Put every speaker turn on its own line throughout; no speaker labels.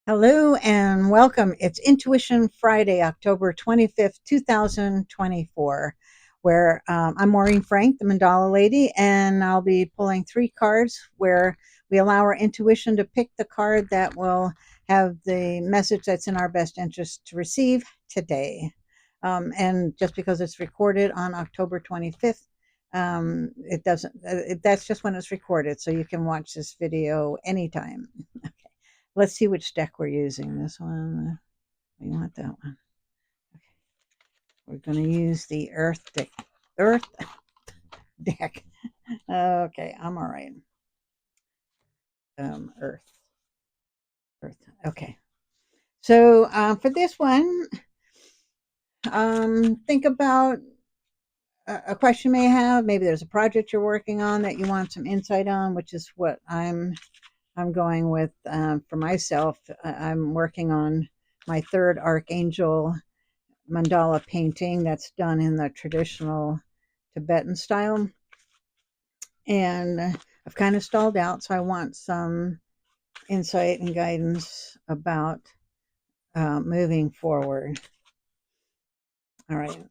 Hello and welcome. It's Intuition Friday, October 25th, 2024, where I'm Maureen Frank, the Mandala Lady, and I'll be pulling three cards where we allow our intuition to pick the card that will have the message that's in our best interest to receive today. And just because it's recorded on October 25th, it doesn't, that's just when it's recorded. So you can watch this video anytime. Let's see which deck we're using. This one, we want that one. Okay. We're going to use the Earth deck. Earth deck. Okay, I'm all right. Earth. Earth. Okay. So for this one, think about a question you may have. Maybe there's a project you're working on that you want some insight on, which is what I'm going with for myself. I'm working on my third archangel mandala painting that's done in the traditional Tibetan style. And I've kind of stalled out, so I want some insight and guidance about moving forward. All right.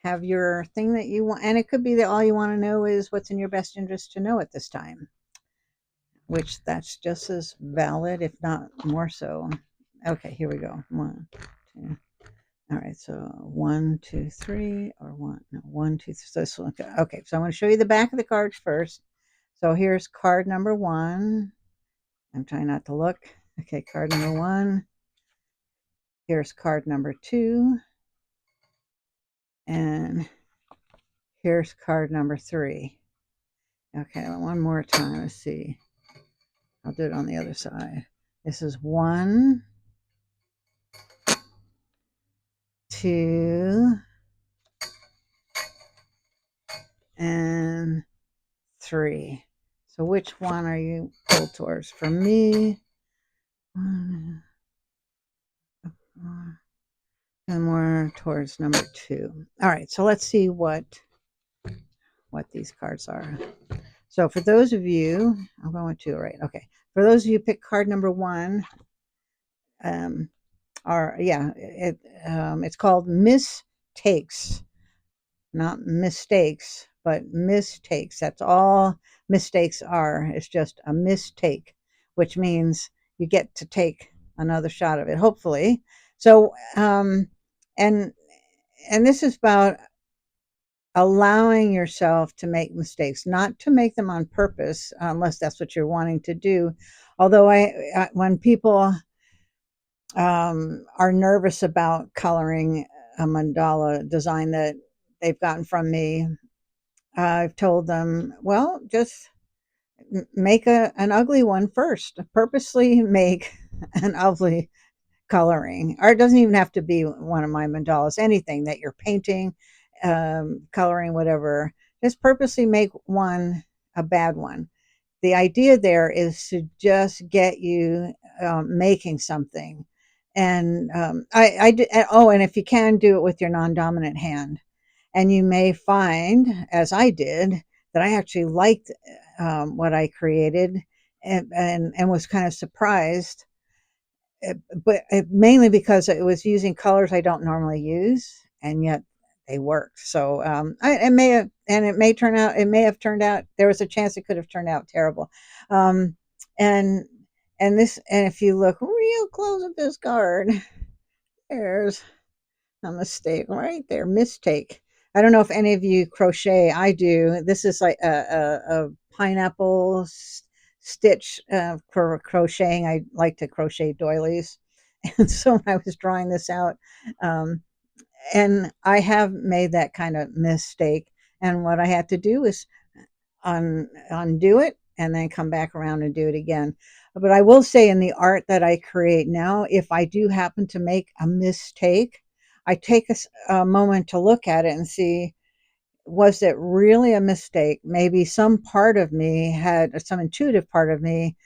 Have your thing that you want, and it could be that all you want to know is what's in your best interest to know at this time, which that's just as valid, if not more so. Okay, here we go. One, two. All right, so 1, 2, 3, or one, no, 1, 2, 3. So this one, okay, so I want to show you the back of the cards first. So here's card number 1. I'm trying not to look. Okay, card number 1. Here's card number 2. And here's card number 3. Okay, one more time. Let's see. I'll do it on the other side. This is 1, 2, and 3. So which one are you pulled towards? For me, and more towards number 2. All right, so let's see what these cards are. So for those of you, I'm going with 2, right? Okay. For those of you who pick card number 1, it's called mistakes, not mistakes, but mistakes. That's all mistakes are. It's just a mistake, which means you get to take another shot of it, hopefully. So, and this is about allowing yourself to make mistakes, not to make them on purpose, unless that's what you're wanting to do. Although when people are nervous about coloring a mandala design that they've gotten from me, I've told them, well, just make an ugly one first. Purposely make an ugly coloring, or it doesn't even have to be one of my mandalas. Anything that you're painting, coloring, whatever. Just purposely make one a bad one. The idea there is to just get you making something. And and if you can, do it with your non-dominant hand. And you may find, as I did, that I actually liked what I created, and was kind of surprised, but mainly because it was using colors I don't normally use, and yet they worked. So it may have, and it may have turned out. There was a chance it could have turned out terrible. Um, and and if you look real close at this card, there's a mistake right there. Mistake. I don't know if any of you crochet. I do. This is like a pineapple stitch for crocheting. I like to crochet doilies. And so when I was drawing this out, um, and I have made that kind of mistake. And what I had to do is undo it and then come back around and do it again. But I will say, in the art that I create now, if I do happen to make a mistake, I take a moment to look at it and see, was it really a mistake? Maybe some part of me had, some intuitive part of me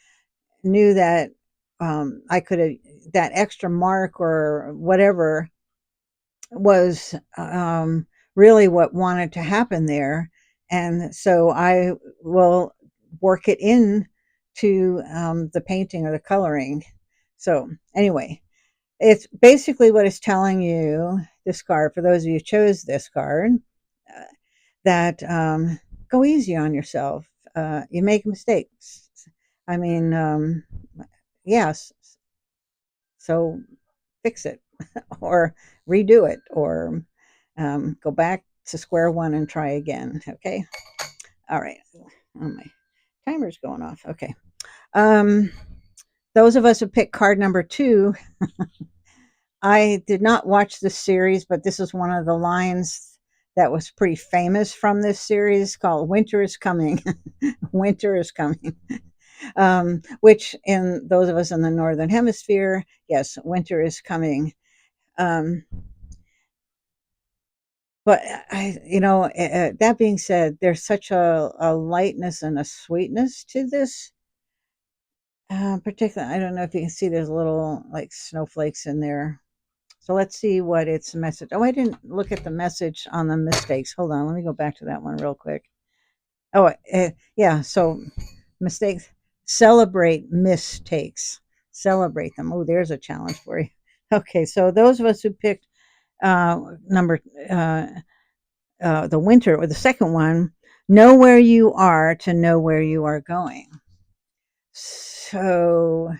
knew that I could have, that extra mark or whatever was really what wanted to happen there. And so I will work it in to the painting or the coloring. So anyway, it's basically what it's telling you, this card, for those of you who chose this card, uh, that go easy on yourself. You make mistakes. I mean, yes. So fix it or redo it or go back to square one and try again. Okay. All right. Oh, my timer's going off. Okay. Um, those of us who picked card number two, I did not watch this series, but this is one of the lines that was pretty famous from this series called Winter is Coming. Winter is coming. Which, in those of us in the Northern Hemisphere, yes, winter is coming. Um, but that being said, there's such a lightness and a sweetness to this. Particularly, I don't know if you can see there's little like snowflakes in there. So let's see what its message. Oh, I didn't look at the message on the mistakes. Hold on, let me go back to that one real quick. Oh, yeah. So mistakes. Celebrate mistakes. Celebrate them. Oh, there's a challenge for you. Okay, so those of us who picked number uh, the winter or the second one, know where you are to know where you are going. So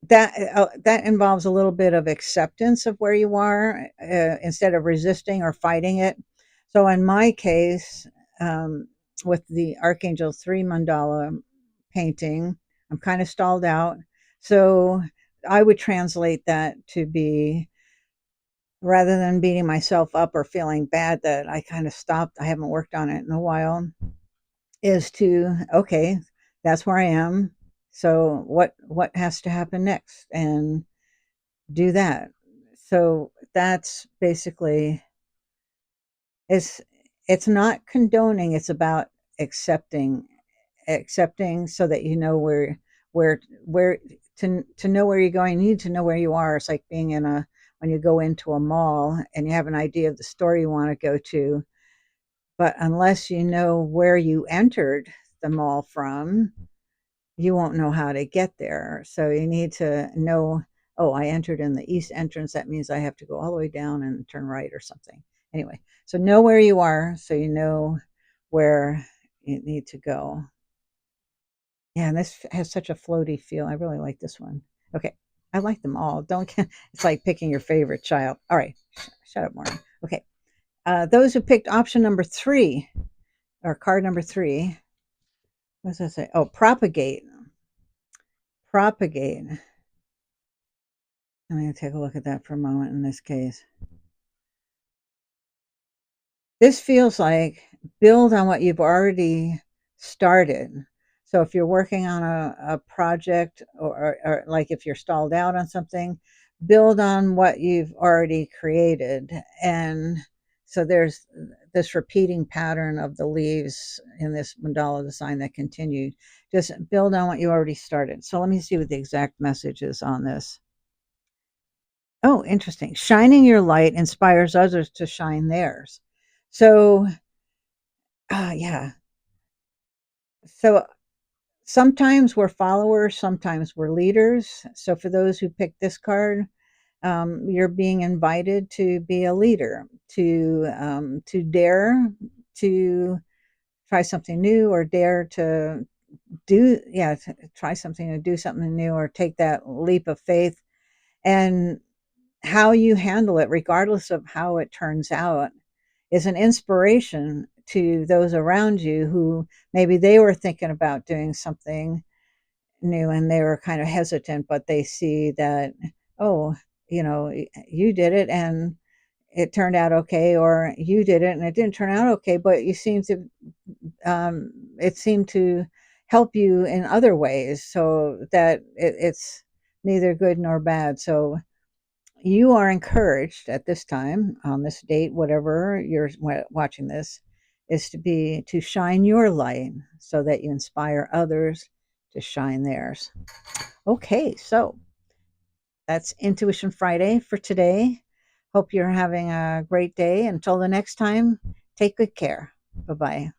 that involves a little bit of acceptance of where you are instead of resisting or fighting it. So in my case, um, with the Archangel 3 mandala painting, I'm kind of stalled out. So I would translate that to be, rather than beating myself up or feeling bad that I kind of stopped, I haven't worked on it in a while, is to, okay, that's where I am. So what has to happen next? And do that. So that's basically, it's it's not condoning, it's about accepting so that you know where to know where you're going, you need to know where you are. It's like being in a when you go into a mall and you have an idea of the store you want to go to, but unless you know where you entered the mall from, you won't know how to get there. So you need to know, oh, I entered in the east entrance. That means I have to go all the way down and turn right or something. Anyway, so know where you are so you know where you need to go. Yeah, and this has such a floaty feel. I really like this one. Okay. I like them all. Don't it's like picking your favorite child. All right. Shut up, Maureen. Okay. Those who picked option number three or card number three, what does that say? Oh, propagate. Propagate. I'm going to take a look at that for a moment in this case. This feels like build on what you've already started. So if you're working on a project or like if you're stalled out on something, build on what you've already created. And so there's this repeating pattern of the leaves in this mandala design that continued. Just build on what you already started. So let me see what the exact message is on this. Oh, interesting. Shining your light inspires others to shine theirs. So, yeah. So sometimes we're followers, sometimes we're leaders. So for those who picked this card, you're being invited to be a leader, to dare to try something new, or dare to try something, to do something new, or take that leap of faith. And how you handle it, regardless of how it turns out, is an inspiration to those around you who maybe they were thinking about doing something new and they were kind of hesitant, but they see that, oh, you did it and it turned out okay, or you did it and it didn't turn out okay, but you seem to, it seemed to help you in other ways, so that it's neither good nor bad. So you are encouraged at this time, on this date, whatever you're watching this, is to shine your light so that you inspire others to shine theirs. Okay, so that's Intuition Friday for today. Hope you're having a great day. Until the next time, take good care. Bye bye.